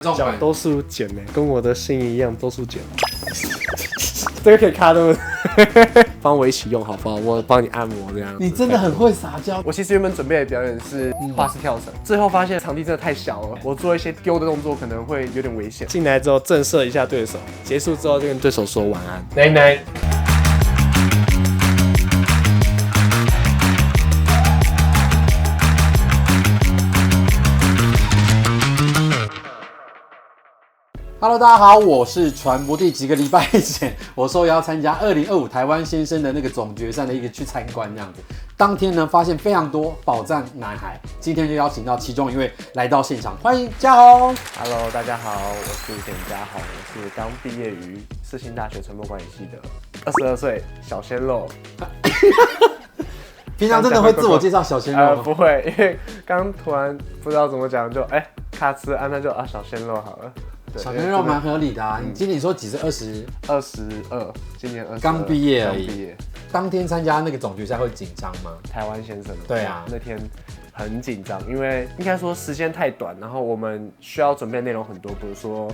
脚都是茧呢，跟我的心一样都是茧。这个可以卡的，帮我一起用好不好？我帮你按摩这样。你真的很会撒娇。我其实原本准备的表演是花式跳绳，最后发现场地真的太小了，我做一些丢的动作可能会有点危险。进来之后震慑一下对手，结束之后就跟对手说晚安，奶奶。Hello， 大家好，我是传播帝。几个礼拜前，我受邀参加2025台湾先生的那个总决赛的一个去参观这样子。当天呢，发现非常多宝藏男孩。今天就邀请到其中一位来到现场，欢迎嘉豪。Hello， 大家好，我是简嘉豪，我是刚毕业于世新大学传播管理系的22岁小鲜肉。平常真的会自我介绍小鲜肉吗？不会，因为刚突然不知道怎么讲，就卡吃安那就小鲜肉好了。小鲜肉蛮合理的啊！你今年说几岁？22，今年22，刚毕业而已。刚毕业。当天参加那个总决赛会紧张吗？台湾先生。对啊，那天很紧张，因为应该说时间太短，然后我们需要准备内容很多，比如说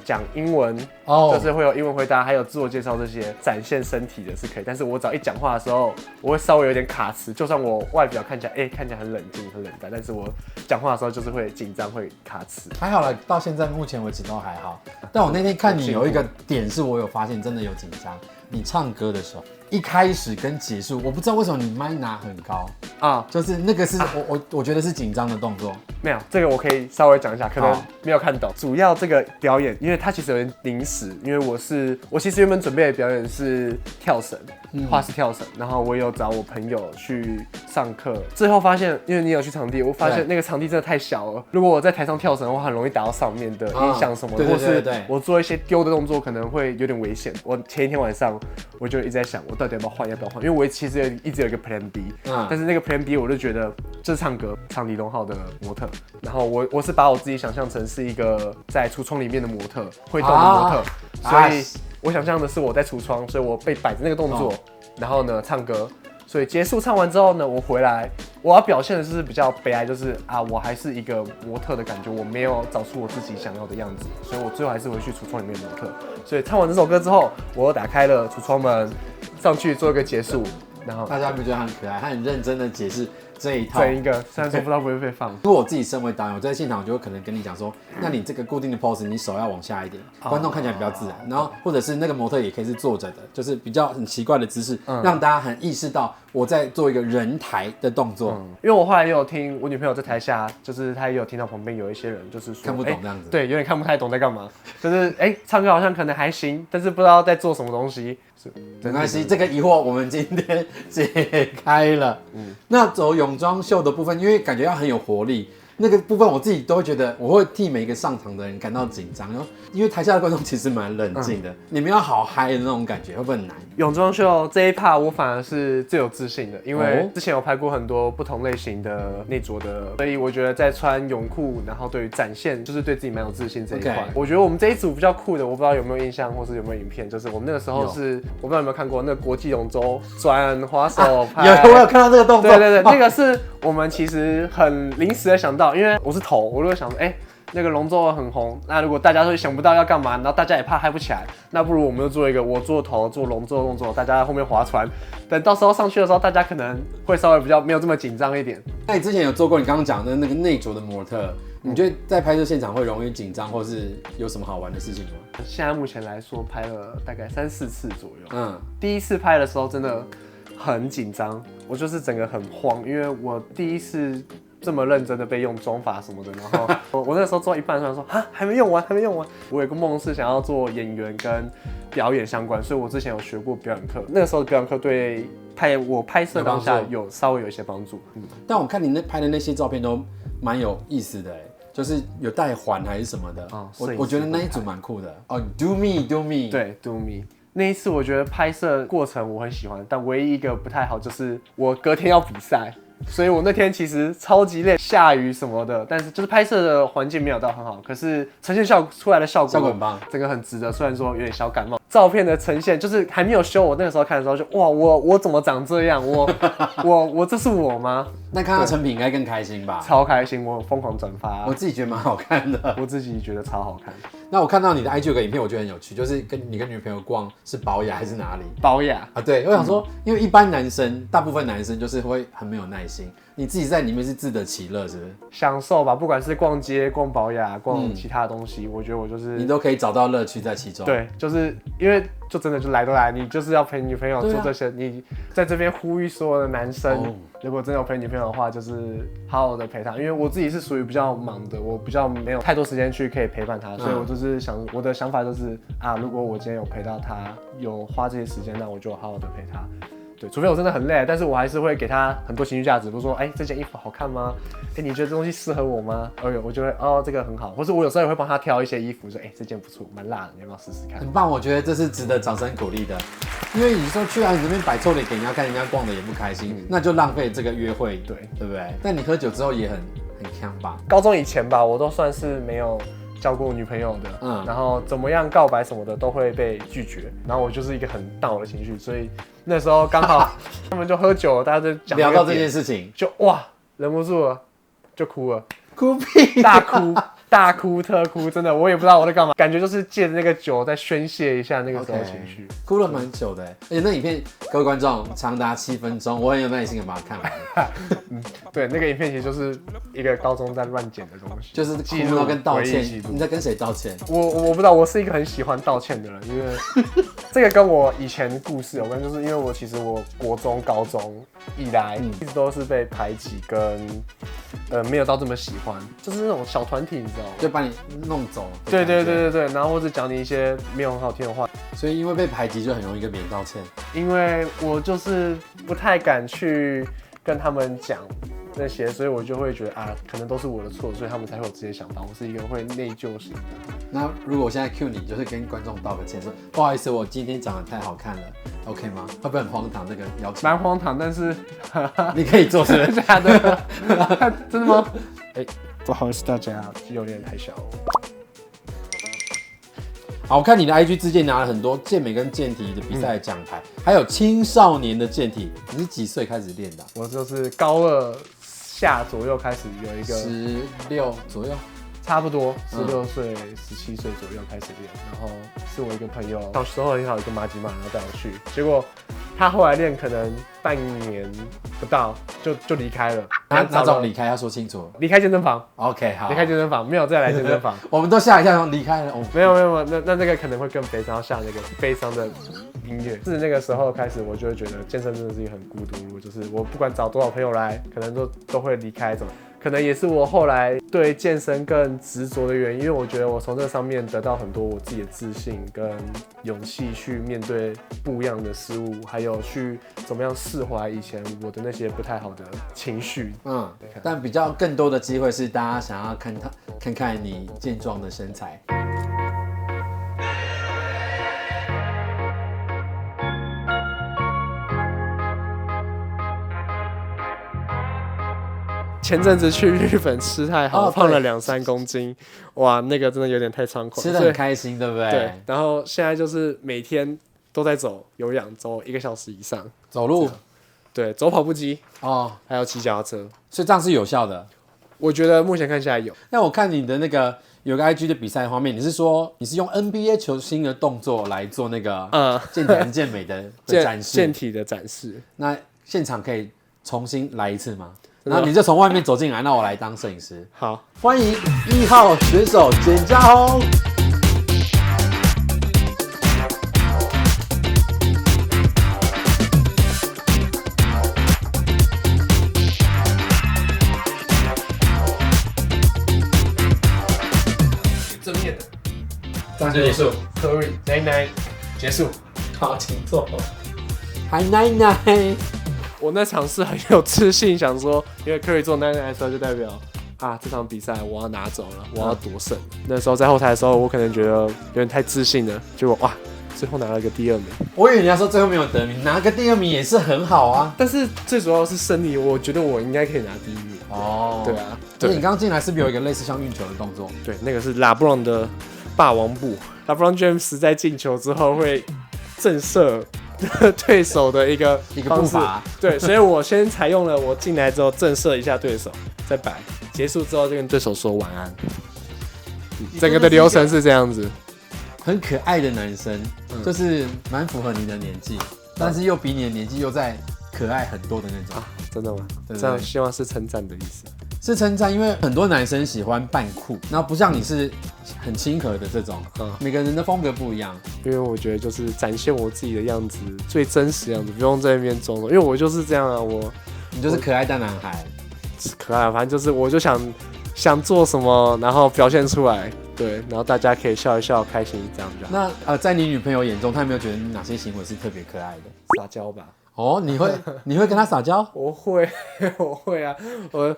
讲英文，就是会有英文回答，还有自我介绍这些，展现身体的是可以，但是我只要一讲话的时候，我会稍微有点卡词，就算我外表看起来看起来很冷静很冷淡，但是我讲话的时候就是会紧张会卡词。还好啦，到现在目前为止都还好。但我那天看你有一个点是我有发现真的有紧张，你唱歌的时候。一开始跟结束，我不知道为什么你麦拿很高啊，就是那个是我觉得是紧张的动作。没有，这个我可以稍微讲一下，可能没有看懂。主要这个表演，因为它其实有点临时，因为我其实原本准备的表演是跳绳，花式跳绳，然后我有找我朋友去上课，最后发现，因为你有去场地，我发现那个场地真的太小了，如果我在台上跳绳的话，很容易打到上面的音响什么的，或是我做一些丢的动作可能会有点危险。我前一天晚上我就一直在想，我到底要不要换，因为我其实一直有一个 Plan B，但是那个 Plan B 我就觉得就是唱歌，唱李荣浩的模特，然后我是把我自己想象成是一个在橱窗里面的模特，会动的模特，所以我想象的是我在橱窗，所以我被摆着那个动作，然后呢唱歌，所以结束唱完之后呢，我回来我要表现的是比较悲哀，就是我还是一个模特的感觉，我没有找出我自己想要的样子，所以我最后还是回去橱窗里面的模特。所以唱完这首歌之后，我又打开了橱窗门，上去做一个结束，然后大家不觉得他很可爱？他很认真的解释这一套，整一个，虽然说不知道会不会被放。如果我自己身为导演，我在现场我就可能跟你讲说，那你这个固定的 pose， 你手要往下一点，观众看起来比较自然。然后或者是那个模特也可以是坐着的，就是比较很奇怪的姿势，让大家很意识到我在做一个人台的动作。因为我后来也有听我女朋友在台下，就是她也有听到旁边有一些人就是说看不懂这样子，对，有点看不太懂在干嘛，就是唱歌好像可能还行，但是不知道在做什么东西。没关系，这个疑惑我们今天解开了。那走泳装秀的部分，因为感觉要很有活力，那个部分我自己都会觉得，我会替每一个上场的人感到紧张，因为台下的观众其实蛮冷静的，你们要好嗨的那种感觉，会不会很难？泳装秀这一 part 我反而是最有自信的，因为之前有拍过很多不同类型的内着的，所以我觉得在穿泳裤，然后对于展现就是对自己蛮有自信这一块。我觉得我们这一组比较酷的，我不知道有没有印象，或是有没有影片，就是我们那个时候是，我不知道有没有看过那个国际泳舟转滑手拍，我有看到这个动作，对，那个是我们其实很临时的想到，因为我是头，我就会想说，那个龙舟很红，那如果大家都想不到要干嘛，然后大家也怕嗨不起来，那不如我们就做一个我做头做龙舟的动作，大家在后面划船，等到时候上去的时候，大家可能会稍微比较没有这么紧张一点。那你之前有做过你刚刚讲的那个内着的模特，你觉得在拍摄现场会容易紧张，或是有什么好玩的事情吗？现在目前来说拍了大概3-4次左右。第一次拍的时候真的很紧张，我就是整个很慌，因为我第一次这么认真的被用妆法什么的，然后我那时候做到一半，突然说还没用完。我有个梦是想要做演员跟表演相关，所以我之前有学过表演课，那个时候的表演课对我拍摄当下有稍微有一些帮助。但我看你拍的那些照片都蛮有意思的，就是有带环还是什么的。我觉得那一组蛮酷的。Do me， 对 ，Do me。那一次我觉得拍摄过程我很喜欢，但唯一一个不太好就是我隔天要比赛。所以我那天其实超级累，下雨什么的，但是就是拍摄的环境没有到很好，可是呈现出来的效果很棒，整个很值得。虽然说有点小感冒，照片的呈现，就是还没有修，我那个时候看的时候就哇，我怎么长这样？我这是我吗？那看到成品应该更开心吧？超开心，我疯狂转发，我自己觉得蛮好看的，我自己觉得超好看。那我看到你的 IG 有个影片，我觉得很有趣，就是你跟女朋友逛是宝雅还是哪里？宝雅啊，对，我想说，因为一般男生，大部分男生就是会很没有耐心，你自己在里面是自得其乐，是不是？享受吧，不管是逛街、逛宝雅、逛其他东西，我觉得我就是你都可以找到乐趣在其中。对，就是因为就真的就来都来，你就是要陪女朋友做这些。你在这边呼吁所有的男生，如果真的有陪女朋友的话，就是好好的陪她。因为我自己是属于比较忙的，我比较没有太多时间去可以陪伴她，所以我就是我的想法就是啊，如果我今天有陪到她，有花这些时间，那我就好好的陪她。对，除非我真的很累，但是我还是会给他很多情绪价值，比如说，这件衣服好看吗？你觉得这东西适合我吗？我就会这个很好，或是我有时候也会帮他挑一些衣服，说，这件不错，蛮辣的，你要不要试试看？很棒，我觉得这是值得掌声鼓励的，因为你说去你这边摆臭脸给人家看，人家逛的也不开心，那就浪费这个约会，对不对？但你喝酒之后也很强吧？高中以前吧，我都算是没有交过女朋友的，然后怎么样告白什么的都会被拒绝，然后我就是一个很荡的情绪，所以那时候刚好他们就喝酒了，大家就讲聊到这件事情，就哇忍不住了，就哭了，哭屁，大哭特哭，真的我也不知道我在干嘛，感觉就是借着那个酒再宣泄一下那个时候情绪，哭了蛮久的，而且那影片各位观众长达7分钟，我很有耐心的把它看完。对，那个影片其实就是一个高中在乱剪的东西，就是哭到跟道歉，你在跟谁道歉？我不知道，我是一个很喜欢道歉的人，因为这个跟我以前故事有关，就是因为我其实我国中、高中以来一直都是被排挤跟没有到这么喜欢，就是那种小团体，你知道吗？就把你弄走。对，然后或者讲你一些没有很好听的话，所以因为被排挤就很容易跟别人道歉。因为我就是不太敢去跟他们讲那些，所以我就会觉得可能都是我的错，所以他们才会有这些想法。我是一个会内疚型的。那如果我现在 cue 你，就是跟观众道个歉，说不好意思，我今天长得太好看了 ，OK 吗？会不会很荒唐？这个要求蛮荒唐，但是你可以做，是不是？假的？真的吗？不好意思，大家有点太小了。好，我看你的 IG 之前拿了很多健美跟健体的比赛的奖牌，还有青少年的健体。你是几岁开始练的？我就是高2下左右开始有一个16左右，差不多16岁、17岁左右开始练。然后是我一个朋友，小时候很好一个马吉马，然后带我去，结果他后来练可能半年不到就离开了。哪种离开？要说清楚。离开健身房。OK， 好。离开健身房，没有再来健身房。我们都吓一跳，离开了。没有，那个可能会更悲伤，要下那个悲伤的音乐。自那个时候开始，我就会觉得健身真的是一个很孤独路，就是我不管找多少朋友来，可能都会离开，怎么？可能也是我后来对健身更执着的原因，因为我觉得我从这上面得到很多我自己的自信跟勇气，去面对不一样的事物，还有去怎么样释怀以前我的那些不太好的情绪。但比较更多的机会是大家想要看看你健壮的身材。前阵子去日本吃太好，胖了2-3公斤，哇，那个真的有点太猖狂，吃得很开心，对不对？对。然后现在就是每天都在走有氧，走1个小时以上。走路？对，走跑步机还有骑脚踏车，所以这样是有效的。我觉得目前看起来有。那我看你的那个有个 IG 的比赛画面，你是说你是用 NBA 球星的动作来做那个健体跟健美的展示？健体的展示。那现场可以重新来一次吗？然后你就从外面走进来，那我来当摄影师。好，欢迎1号选手简家宏。正面的，这样就结束。Curry 奶结束。好，请坐。嗨奶奶。我那场是很有自信，想说，因为 Curry 做奶的时候，就代表这场比赛我要拿走了，我要夺胜。那时候在后台的时候，我可能觉得有点太自信了，结果最后拿了个第2名。我以为你要说最后没有得名，拿个第2名也是很好啊。但是最主要是胜利，我觉得我应该可以拿第1名。对啊。对，你刚刚进来是不是有一个类似像运球的动作？对，那个是拉布朗的霸王步。LeBron James 在进球之后会震慑对手的一个步伐。对，所以我先采用了我进来之后震慑一下对手，再摆，结束之后就跟对手说晚安。整个的流程是这样子。很可爱的男生，就是蛮符合你的年纪，但是又比你的年纪又在可爱很多的那种。真的吗？对，这样希望是称赞的意思。是称赞，因为很多男生喜欢扮酷，然后不像你是很亲和的这种，每个人的风格不一样。因为我觉得就是展现我自己的样子，最真实的样子，不用在那边装了。因为我就是这样啊，你就是可爱大男孩，可爱，反正就是我就想做什么，然后表现出来，对，然后大家可以笑一笑，开心这样就好。那在你女朋友眼中，她有没有觉得哪些行为是特别可爱的？撒娇吧。哦，你会跟她撒娇？我会啊，我的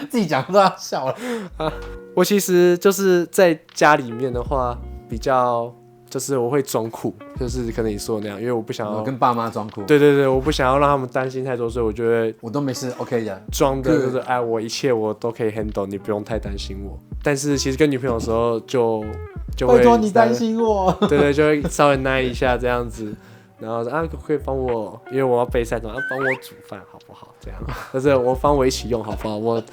自己讲都要笑了啊。我其实就是在家里面的话，比较就是我会装酷，就是可能你说的那样，因为我不想要跟爸妈装酷。对，我不想要让他们担心太多，所以我就会我都没事 ，OK 的，装的就是我一切我都可以 handle， 你不用太担心我。但是其实跟女朋友的时候就会拜托你担心我，对，就会稍微耐一下这样子。然后可以帮我，因为我要备赛，帮我煮饭好不好？这样，就是帮我一起用好不好？我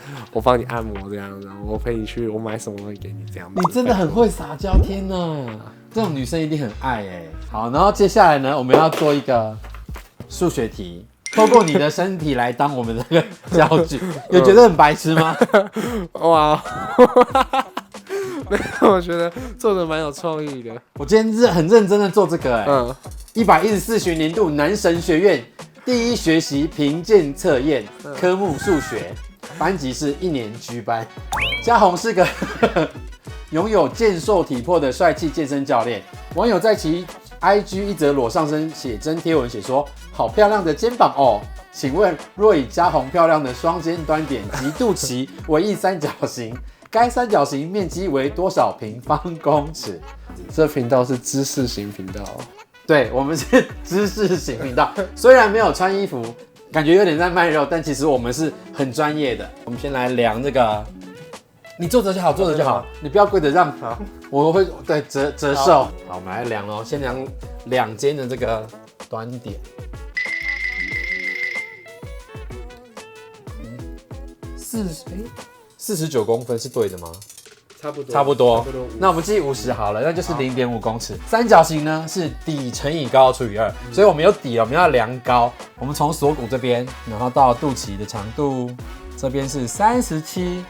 帮你按摩这样，然后我陪你去，我买什么东西给你这样。你真的很会撒娇，天哪！这种女生一定很爱哎。好，然后接下来呢，我们要做一个数学题，透过你的身体来当我们的教具，有觉得很白痴吗？哇！没有，我觉得做的蛮有创意的。我今天是很认真的做这个114学年度男神学院第一学习评鉴测验，科目数学，班级是1年G班。嘉宏是个拥有健硕体魄的帅气健身教练。网友在其 IG 一则裸上身写真贴文写说：“好漂亮的肩膀哦！请问若以嘉宏漂亮的双肩端点及肚脐为一三角形，该三角形面积为多少平方公尺？”这频道是知识型频道。对，我们是知识型频道，虽然没有穿衣服，感觉有点在卖肉，但其实我们是很专业的。我们先来量这个，你坐着就好，坐着就好，你不要跪着让我会对折寿。好，我们来量哦，先量两肩的这个端点。49公分是对的吗？差不多。那我们记50好了，那就是0.5公尺。三角形呢是底乘以高除以2，所以我们有底了，我们要量高。我们从锁骨这边，然后到肚脐的长度，这边是37，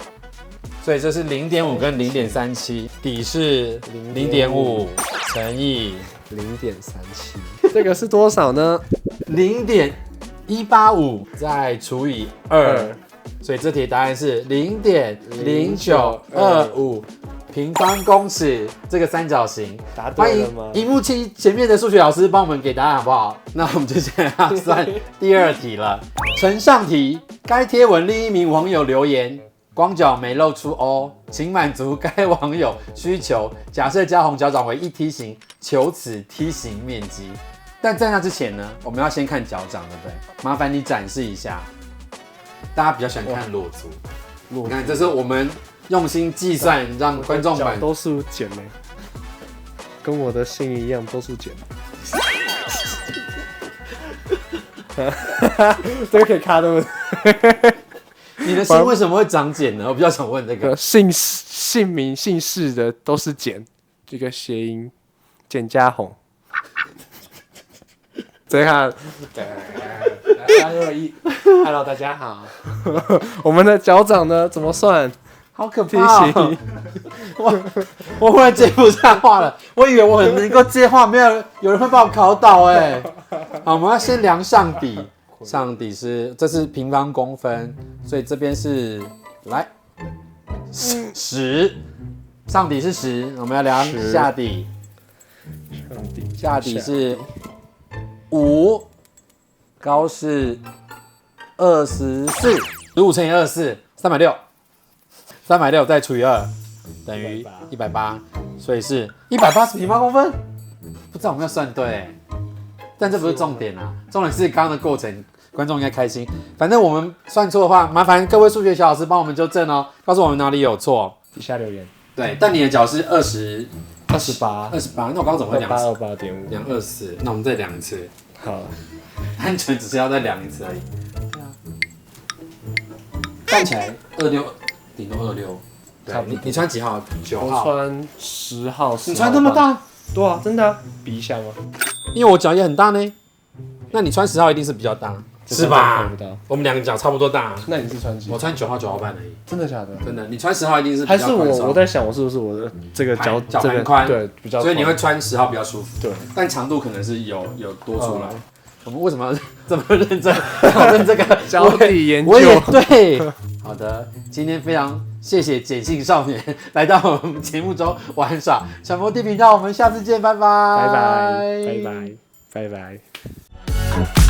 所以这是0.5跟0.37，底是0.5乘以0.37，这个是多少呢？0.185再除以2。所以这题答案是0.0925平方公尺，这个三角形。答对了吗？欢迎荧幕前面的数学老师帮我们给答案好不好？那我们接下来要算第二题了。呈上题，该贴文另一名网友留言：光脚没露出哦，请满足该网友需求。假设嘉宏脚掌为1梯形，求此梯形面积。但在那之前呢，我们要先看脚掌，对不对？麻烦你展示一下。大家比较喜欢看裸足，你看，这是我们用心计算，让观众们都是剪的，跟我的心一样，都是剪。这个可以卡对不对？你的心为什么会长茧呢？我比较想问这个。姓名姓氏的都是简，这个谐音简嘉宏。再看。Hello， 大家好。我们的脚掌呢？怎么算？好可怕哦！我忽然接不上话了。我以为我很能够接话，没有人会把我考倒哎。好，我们要先量上底，上底这是平方公分，所以这边是来10，上底是10，我们要量下底，下底是5。高是24，15乘以24，360，360再除以2，等于180，所以是180平方公分。不知道我们要算对，但这不是重点啊，重点是刚刚的过程，观众应该开心。反正我们算错的话，麻烦各位数学小老师帮我们纠正哦，告诉我们哪里有错，底下留言。对，但你的脚是28，那我刚刚怎么会量28.5，量24？那我们再量一次。好，单纯只是要再量一次而已。看起来26，顶多26。对，你穿几号？9号。我穿10号。你穿这么大？对啊，真的啊，比一下吗？因为我脚也很大呢。那你穿10号一定是比较大，是吧？看不到。我们两个脚差不多大。那你是穿几？我穿9号9号半而已。真的假的？真的，你穿10号一定是比还是较宽松。我在想，我是不是我的这个脚盘宽？对，比较宽。所以你会穿10号比较舒服。对，但长度可能是有多出来。我们为什么要这么认真讨论这个脚底研究？我也对。好的，今天非常谢谢碱性少年来到我们节目中玩耍。小摩的频道，我们下次见，拜拜，拜拜，拜拜，拜拜。